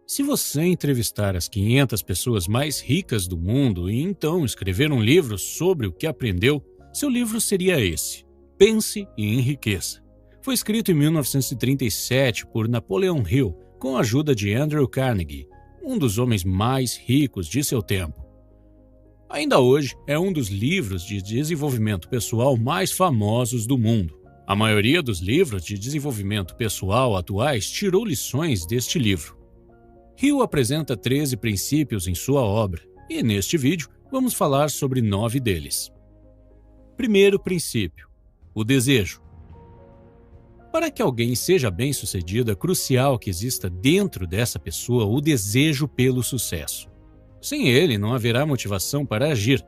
Se você entrevistar as 500 pessoas mais ricas do mundo e então escrever um livro sobre o que aprendeu, seu livro seria esse: Pense e Enriqueça. Foi escrito em 1937 por Napoleon Hill, com a ajuda de Andrew Carnegie, um dos homens mais ricos de seu tempo. Ainda hoje, é um dos livros de desenvolvimento pessoal mais famosos do mundo. A maioria dos livros de desenvolvimento pessoal atuais tirou lições deste livro. Hill apresenta 13 princípios em sua obra, e neste vídeo vamos falar sobre 9 deles. Primeiro princípio: o desejo. Para que alguém seja bem-sucedido, é crucial que exista dentro dessa pessoa o desejo pelo sucesso. Sem ele, não haverá motivação para agir.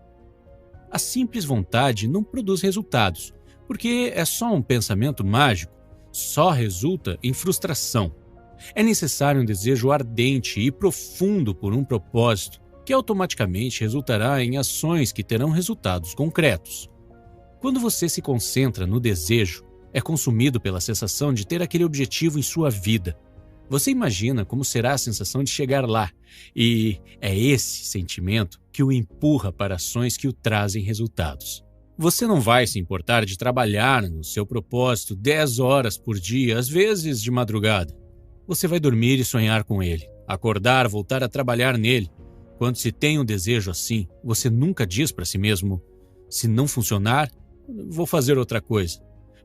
A simples vontade não produz resultados, porque é só um pensamento mágico, só resulta em frustração. É necessário um desejo ardente e profundo por um propósito, que automaticamente resultará em ações que terão resultados concretos. Quando você se concentra no desejo, é consumido pela sensação de ter aquele objetivo em sua vida. Você imagina como será a sensação de chegar lá, e é esse sentimento que o empurra para ações que o trazem resultados. Você não vai se importar de trabalhar no seu propósito 10 horas por dia, às vezes de madrugada. Você vai dormir e sonhar com ele, acordar, voltar a trabalhar nele. Quando se tem um desejo assim, você nunca diz para si mesmo: se não funcionar, vou fazer outra coisa.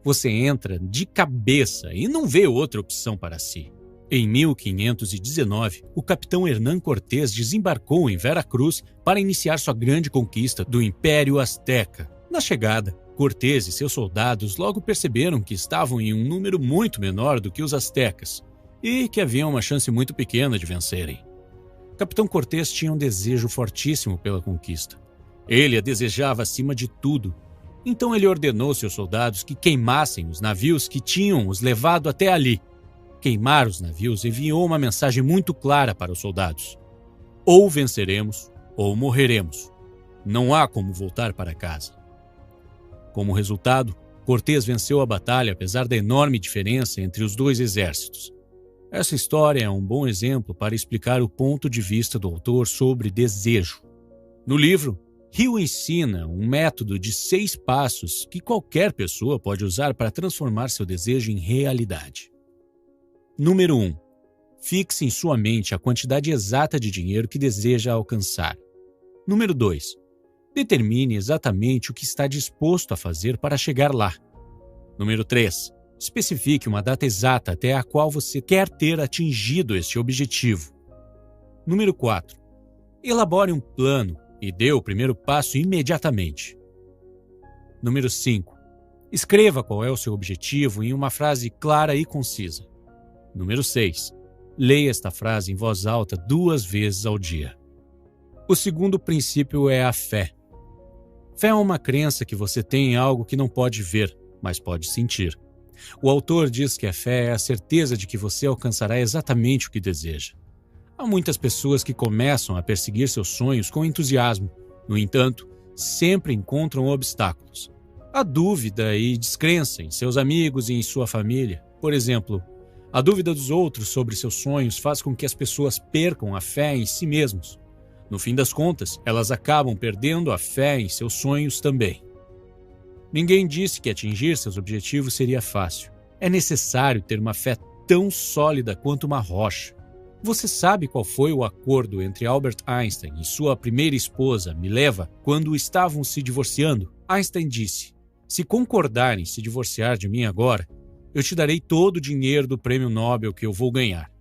Você entra de cabeça e não vê outra opção para si. Em 1519, o capitão Hernán Cortés desembarcou em Veracruz para iniciar sua grande conquista do Império Azteca. Na chegada, Cortés e seus soldados logo perceberam que estavam em um número muito menor do que os aztecas e que havia uma chance muito pequena de vencerem. Capitão Cortés tinha um desejo fortíssimo pela conquista. Ele a desejava acima de tudo. Então ele ordenou seus soldados que queimassem os navios que tinham os levado até ali. Queimar os navios enviou uma mensagem muito clara para os soldados: ou venceremos ou morreremos. Não há como voltar para casa. Como resultado, Cortés venceu a batalha apesar da enorme diferença entre os dois exércitos. Essa história é um bom exemplo para explicar o ponto de vista do autor sobre desejo. No livro, Hill ensina um método de 6 passos que qualquer pessoa pode usar para transformar seu desejo em realidade. Número 1. Fixe em sua mente a quantidade exata de dinheiro que deseja alcançar. Número 2. Determine exatamente o que está disposto a fazer para chegar lá. Número 3. Especifique uma data exata até a qual você quer ter atingido este objetivo. Número 4. Elabore um plano e dê o primeiro passo imediatamente. Número 5. Escreva qual é o seu objetivo em uma frase clara e concisa. Número 6. Leia esta frase em voz alta 2 vezes ao dia. O segundo princípio é a fé. Fé é uma crença que você tem em algo que não pode ver, mas pode sentir. O autor diz que a fé é a certeza de que você alcançará exatamente o que deseja. Há muitas pessoas que começam a perseguir seus sonhos com entusiasmo. No entanto, sempre encontram obstáculos. Há dúvida e descrença em seus amigos e em sua família. Por exemplo, a dúvida dos outros sobre seus sonhos faz com que as pessoas percam a fé em si mesmos. No fim das contas, elas acabam perdendo a fé em seus sonhos também. Ninguém disse que atingir seus objetivos seria fácil. É necessário ter uma fé tão sólida quanto uma rocha. Você sabe qual foi o acordo entre Albert Einstein e sua primeira esposa, Mileva, quando estavam se divorciando? Einstein disse: se concordarem se divorciar de mim agora, eu te darei todo o dinheiro do prêmio Nobel que eu vou ganhar.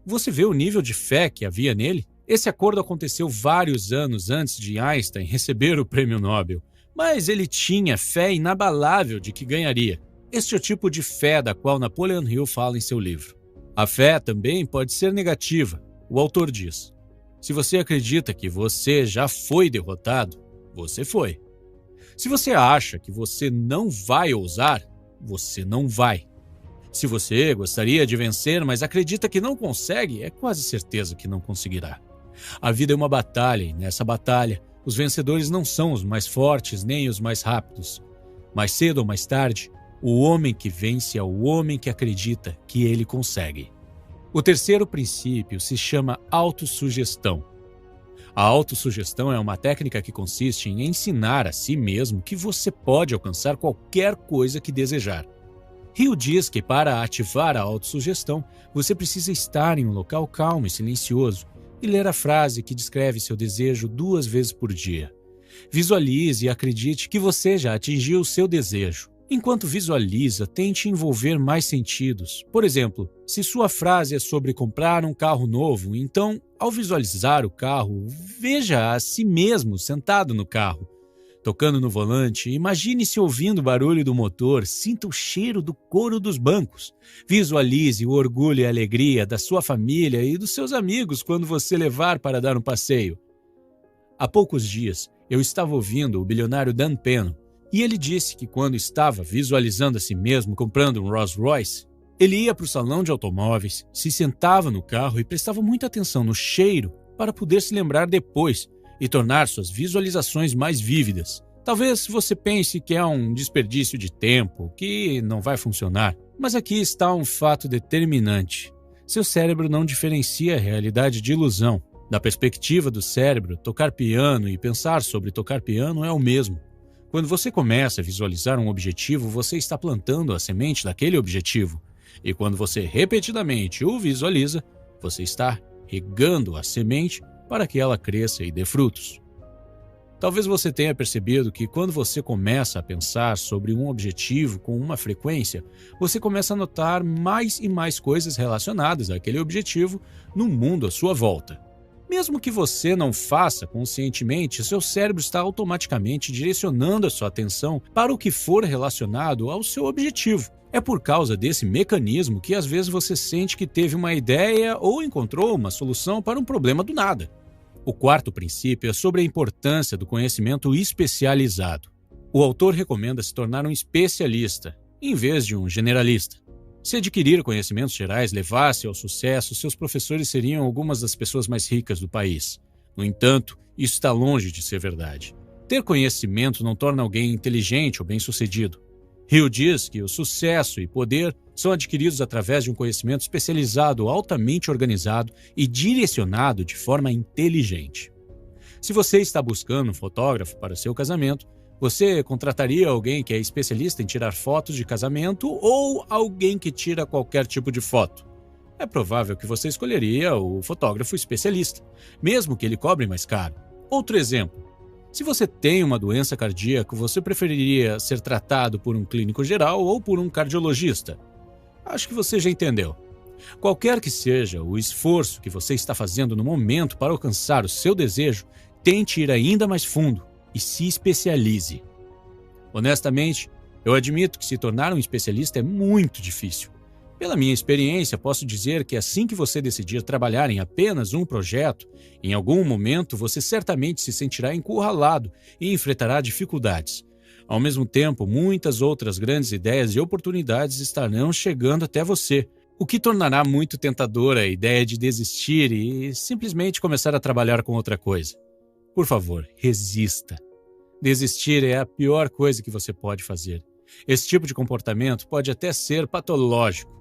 Você vê o nível de fé que havia nele? Esse acordo aconteceu vários anos antes de Einstein receber o prêmio Nobel, mas ele tinha fé inabalável de que ganharia. Este é o tipo de fé da qual Napoleon Hill fala em seu livro. A fé também pode ser negativa. O autor diz: se você acredita que você já foi derrotado, você foi. Se você acha que você não vai ousar, você não vai. Se você gostaria de vencer, mas acredita que não consegue, é quase certeza que não conseguirá. A vida é uma batalha, e nessa batalha, os vencedores não são os mais fortes nem os mais rápidos. Mais cedo ou mais tarde, o homem que vence é o homem que acredita que ele consegue. O terceiro princípio se chama autossugestão. A autossugestão é uma técnica que consiste em ensinar a si mesmo que você pode alcançar qualquer coisa que desejar. Hill diz que para ativar a autossugestão, você precisa estar em um local calmo e silencioso e ler a frase que descreve seu desejo 2 vezes por dia. Visualize e acredite que você já atingiu o seu desejo. Enquanto visualiza, tente envolver mais sentidos. Por exemplo, se sua frase é sobre comprar um carro novo, então, ao visualizar o carro, veja a si mesmo sentado no carro. Tocando no volante, imagine-se ouvindo o barulho do motor, sinta o cheiro do couro dos bancos. Visualize o orgulho e a alegria da sua família e dos seus amigos quando você levar para dar um passeio. Há poucos dias, eu estava ouvindo o bilionário Dan Penn, e ele disse que quando estava visualizando a si mesmo comprando um Rolls Royce, ele ia para o salão de automóveis, se sentava no carro e prestava muita atenção no cheiro para poder se lembrar depois e tornar suas visualizações mais vívidas. Talvez você pense que é um desperdício de tempo, que não vai funcionar, mas aqui está um fato determinante. Seu cérebro não diferencia a realidade de ilusão. Da perspectiva do cérebro, tocar piano e pensar sobre tocar piano é o mesmo. Quando você começa a visualizar um objetivo, você está plantando a semente daquele objetivo. E quando você repetidamente o visualiza, você está regando a semente para que ela cresça e dê frutos. Talvez você tenha percebido que quando você começa a pensar sobre um objetivo com uma frequência, você começa a notar mais e mais coisas relacionadas àquele objetivo no mundo à sua volta. Mesmo que você não faça conscientemente, seu cérebro está automaticamente direcionando a sua atenção para o que for relacionado ao seu objetivo. É por causa desse mecanismo que às vezes você sente que teve uma ideia ou encontrou uma solução para um problema do nada. O quarto princípio é sobre a importância do conhecimento especializado. O autor recomenda se tornar um especialista, em vez de um generalista. Se adquirir conhecimentos gerais levasse ao sucesso, seus professores seriam algumas das pessoas mais ricas do país. No entanto, isso está longe de ser verdade. Ter conhecimento não torna alguém inteligente ou bem-sucedido. Hill diz que o sucesso e poder são adquiridos através de um conhecimento especializado, altamente organizado e direcionado de forma inteligente. Se você está buscando um fotógrafo para seu casamento, você contrataria alguém que é especialista em tirar fotos de casamento ou alguém que tira qualquer tipo de foto? É provável que você escolheria o fotógrafo especialista, mesmo que ele cobre mais caro. Outro exemplo. Se você tem uma doença cardíaca, você preferiria ser tratado por um clínico geral ou por um cardiologista? Acho que você já entendeu. Qualquer que seja o esforço que você está fazendo no momento para alcançar o seu desejo, tente ir ainda mais fundo e se especialize. Honestamente, eu admito que se tornar um especialista é muito difícil. Pela minha experiência, posso dizer que assim que você decidir trabalhar em apenas um projeto, em algum momento você certamente se sentirá encurralado e enfrentará dificuldades. Ao mesmo tempo, muitas outras grandes ideias e oportunidades estarão chegando até você, o que tornará muito tentadora a ideia de desistir e simplesmente começar a trabalhar com outra coisa. Por favor, resista. Desistir é a pior coisa que você pode fazer. Esse tipo de comportamento pode até ser patológico.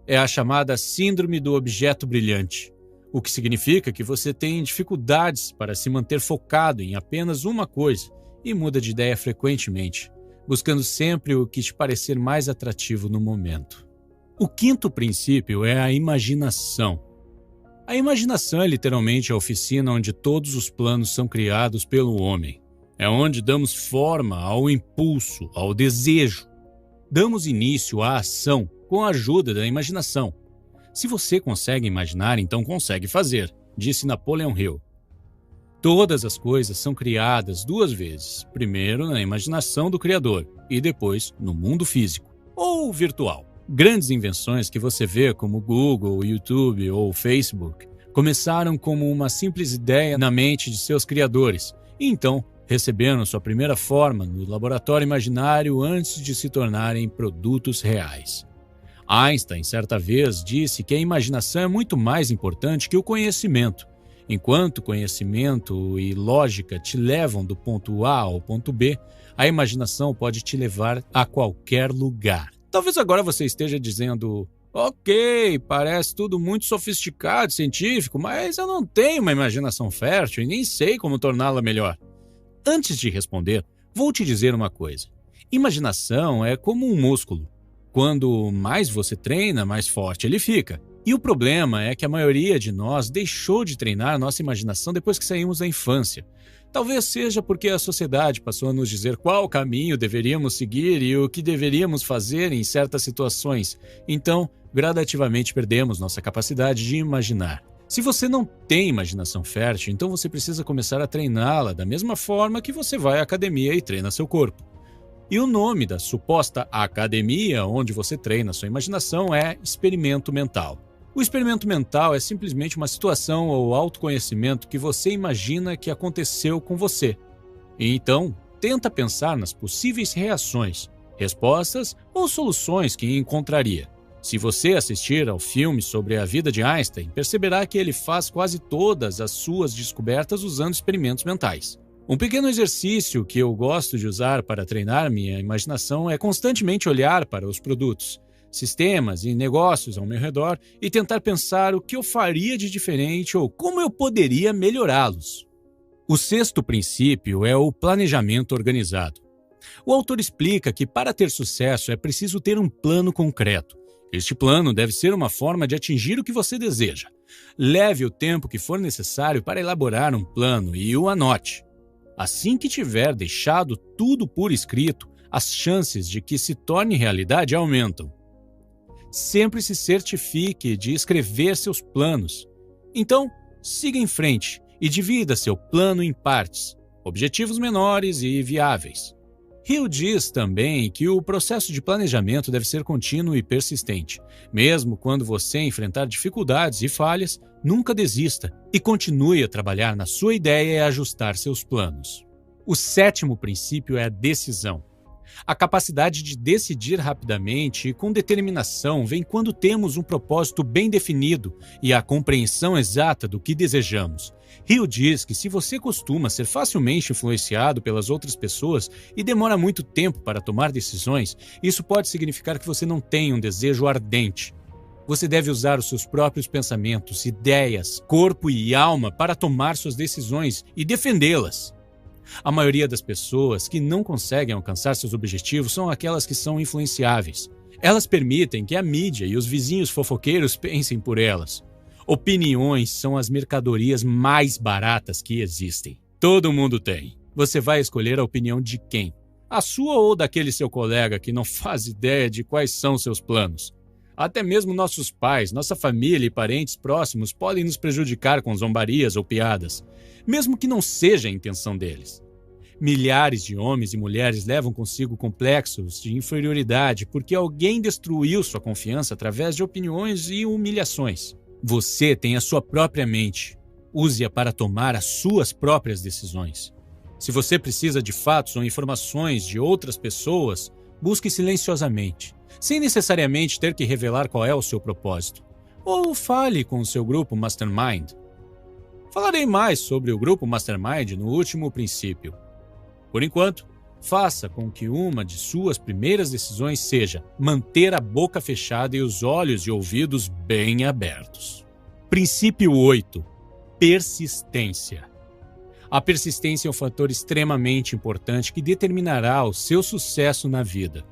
É a chamada síndrome do objeto brilhante, o que significa que você tem dificuldades para se manter focado em apenas uma coisa e muda de ideia frequentemente, buscando sempre o que te parecer mais atrativo no momento. O quinto princípio é a imaginação. A imaginação é literalmente a oficina onde todos os planos são criados pelo homem. É onde damos forma ao impulso, ao desejo. Damos início à ação com a ajuda da imaginação. Se você consegue imaginar, então consegue fazer, disse Napoleon Hill. Todas as coisas são criadas 2 vezes, primeiro na imaginação do Criador e depois no mundo físico, ou virtual. Grandes invenções que você vê como Google, YouTube ou Facebook começaram como uma simples ideia na mente de seus criadores e então receberam sua primeira forma no laboratório imaginário antes de se tornarem produtos reais. Einstein, certa vez, disse que a imaginação é muito mais importante que o conhecimento. Enquanto conhecimento e lógica te levam do ponto A ao ponto B, a imaginação pode te levar a qualquer lugar. Talvez agora você esteja dizendo, Ok, parece tudo muito sofisticado, científico, mas eu não tenho uma imaginação fértil e nem sei como torná-la melhor. Antes de responder, vou te dizer uma coisa. Imaginação é como um músculo. Quando mais você treina, mais forte ele fica. E o problema é que a maioria de nós deixou de treinar nossa imaginação depois que saímos da infância. Talvez seja porque a sociedade passou a nos dizer qual caminho deveríamos seguir e o que deveríamos fazer em certas situações. Então, gradativamente perdemos nossa capacidade de imaginar. Se você não tem imaginação fértil, então você precisa começar a treiná-la da mesma forma que você vai à academia e treina seu corpo. E o nome da suposta academia onde você treina sua imaginação é experimento mental. O experimento mental é simplesmente uma situação ou autoconhecimento que você imagina que aconteceu com você. E então, tenta pensar nas possíveis reações, respostas ou soluções que encontraria. Se você assistir ao filme sobre a vida de Einstein, perceberá que ele faz quase todas as suas descobertas usando experimentos mentais. Um pequeno exercício que eu gosto de usar para treinar minha imaginação é constantemente olhar para os produtos, sistemas e negócios ao meu redor e tentar pensar o que eu faria de diferente ou como eu poderia melhorá-los. O sexto princípio é o planejamento organizado. O autor explica que para ter sucesso é preciso ter um plano concreto. Este plano deve ser uma forma de atingir o que você deseja. Leve o tempo que for necessário para elaborar um plano e o anote. Assim que tiver deixado tudo por escrito, as chances de que se torne realidade aumentam. Sempre se certifique de escrever seus planos. Então, siga em frente e divida seu plano em partes, objetivos menores e viáveis. Hill diz também que o processo de planejamento deve ser contínuo e persistente. Mesmo quando você enfrentar dificuldades e falhas, nunca desista e continue a trabalhar na sua ideia e ajustar seus planos. O sétimo princípio é a decisão. A capacidade de decidir rapidamente e com determinação vem quando temos um propósito bem definido e a compreensão exata do que desejamos. Hill diz que se você costuma ser facilmente influenciado pelas outras pessoas e demora muito tempo para tomar decisões, isso pode significar que você não tem um desejo ardente. Você deve usar os seus próprios pensamentos, ideias, corpo e alma para tomar suas decisões e defendê-las. A maioria das pessoas que não conseguem alcançar seus objetivos são aquelas que são influenciáveis. Elas permitem que a mídia e os vizinhos fofoqueiros pensem por elas. Opiniões são as mercadorias mais baratas que existem. Todo mundo tem. Você vai escolher a opinião de quem? A sua ou daquele seu colega que não faz ideia de quais são seus planos? Até mesmo nossos pais, nossa família e parentes próximos podem nos prejudicar com zombarias ou piadas, mesmo que não seja a intenção deles. Milhares de homens e mulheres levam consigo complexos de inferioridade porque alguém destruiu sua confiança através de opiniões e humilhações. Você tem a sua própria mente. Use-a para tomar as suas próprias decisões. Se você precisa de fatos ou informações de outras pessoas, busque silenciosamente, sem necessariamente ter que revelar qual é o seu propósito. Ou fale com o seu grupo Mastermind. Falarei mais sobre o grupo Mastermind no último princípio. Por enquanto, faça com que uma de suas primeiras decisões seja manter a boca fechada e os olhos e ouvidos bem abertos. Princípio 8. Persistência. A persistência é um fator extremamente importante que determinará o seu sucesso na vida.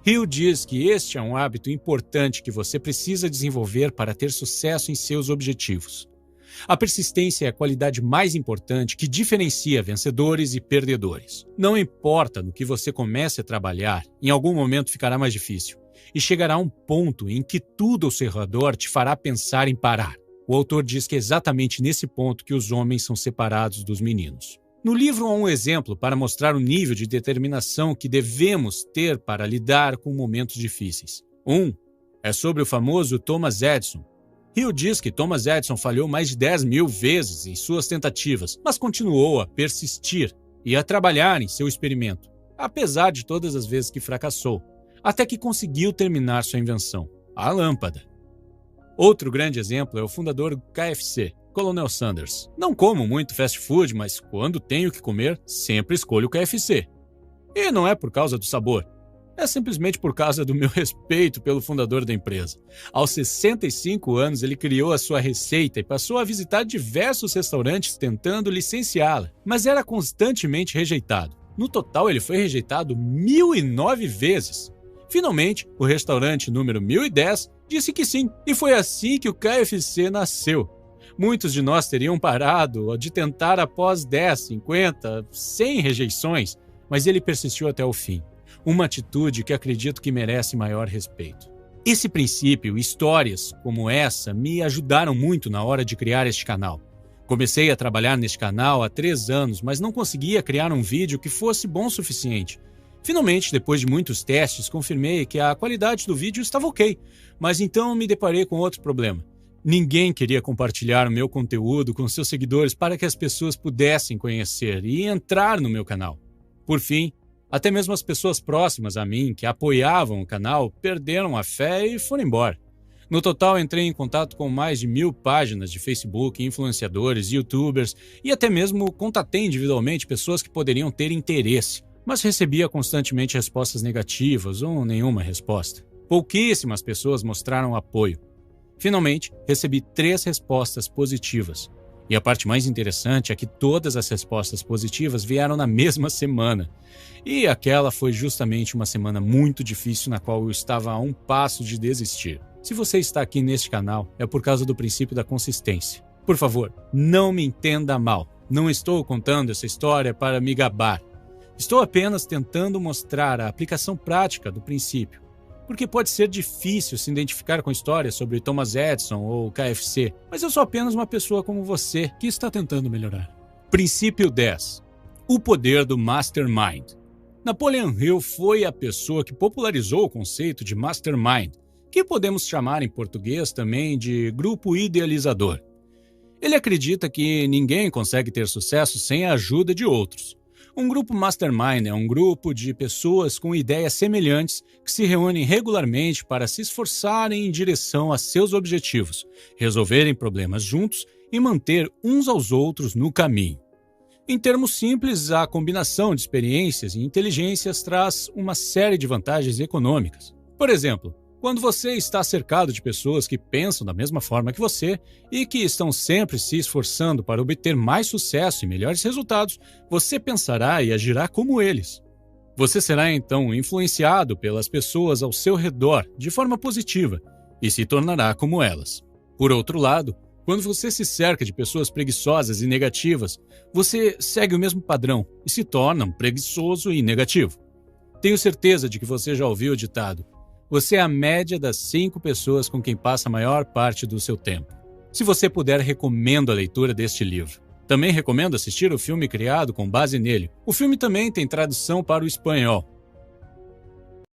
Hill diz que este é um hábito importante que você precisa desenvolver para ter sucesso em seus objetivos. A persistência é a qualidade mais importante que diferencia vencedores e perdedores. Não importa no que você comece a trabalhar, em algum momento ficará mais difícil. E chegará um ponto em que tudo ao seu redor te fará pensar em parar. O autor diz que é exatamente nesse ponto que os homens são separados dos meninos. No livro há um exemplo para mostrar o nível de determinação que devemos ter para lidar com momentos difíceis. É sobre o famoso Thomas Edison. Hill diz que Thomas Edison falhou mais de 10.000 vezes em suas tentativas, mas continuou a persistir e a trabalhar em seu experimento, apesar de todas as vezes que fracassou, até que conseguiu terminar sua invenção, a lâmpada. Outro grande exemplo é o fundador do KFC, Colonel Sanders. Não como muito fast food, mas quando tenho que comer, sempre escolho o KFC. E não é por causa do sabor. É simplesmente por causa do meu respeito pelo fundador da empresa. Aos 65 anos, ele criou a sua receita e passou a visitar diversos restaurantes tentando licenciá-la, mas era constantemente rejeitado. No total, ele foi rejeitado 1.009 vezes. Finalmente, o restaurante número 1010 disse que sim, e foi assim que o KFC nasceu. Muitos de nós teriam parado de tentar após 10, 50, 100 rejeições, mas ele persistiu até o fim. Uma atitude que acredito que merece maior respeito. Esse princípio e histórias como essa me ajudaram muito na hora de criar este canal. Comecei a trabalhar neste canal há 3 anos, mas não conseguia criar um vídeo que fosse bom o suficiente. Finalmente, depois de muitos testes, confirmei que a qualidade do vídeo estava ok, mas então me deparei com outro problema. Ninguém queria compartilhar o meu conteúdo com seus seguidores para que as pessoas pudessem conhecer e entrar no meu canal. Por fim, até mesmo as pessoas próximas a mim, que apoiavam o canal, perderam a fé e foram embora. No total, entrei em contato com mais de 1.000 páginas de Facebook, influenciadores, youtubers e até mesmo contatei individualmente pessoas que poderiam ter interesse, mas recebia constantemente respostas negativas ou nenhuma resposta. Pouquíssimas pessoas mostraram apoio. Finalmente, recebi 3 respostas positivas. E a parte mais interessante é que todas as respostas positivas vieram na mesma semana. E aquela foi justamente uma semana muito difícil na qual eu estava a um passo de desistir. Se você está aqui neste canal, é por causa do princípio da consistência. Por favor, não me entenda mal. Não estou contando essa história para me gabar. Estou apenas tentando mostrar a aplicação prática do princípio. Porque pode ser difícil se identificar com histórias sobre Thomas Edison ou KFC, mas eu sou apenas uma pessoa como você que está tentando melhorar. Princípio 10. O poder do Mastermind. Napoleon Hill foi a pessoa que popularizou o conceito de Mastermind, que podemos chamar em português também de grupo idealizador. Ele acredita que ninguém consegue ter sucesso sem a ajuda de outros. Um grupo Mastermind é um grupo de pessoas com ideias semelhantes que se reúnem regularmente para se esforçarem em direção a seus objetivos, resolverem problemas juntos e manter uns aos outros no caminho. Em termos simples, a combinação de experiências e inteligências traz uma série de vantagens econômicas. Por exemplo, quando você está cercado de pessoas que pensam da mesma forma que você e que estão sempre se esforçando para obter mais sucesso e melhores resultados, você pensará e agirá como eles. Você será então influenciado pelas pessoas ao seu redor de forma positiva e se tornará como elas. Por outro lado, quando você se cerca de pessoas preguiçosas e negativas, você segue o mesmo padrão e se torna um preguiçoso e negativo. Tenho certeza de que você já ouviu o ditado: você é a média das 5 pessoas com quem passa a maior parte do seu tempo. Se você puder, recomendo a leitura deste livro. Também recomendo assistir o filme criado com base nele. O filme também tem tradução para o espanhol.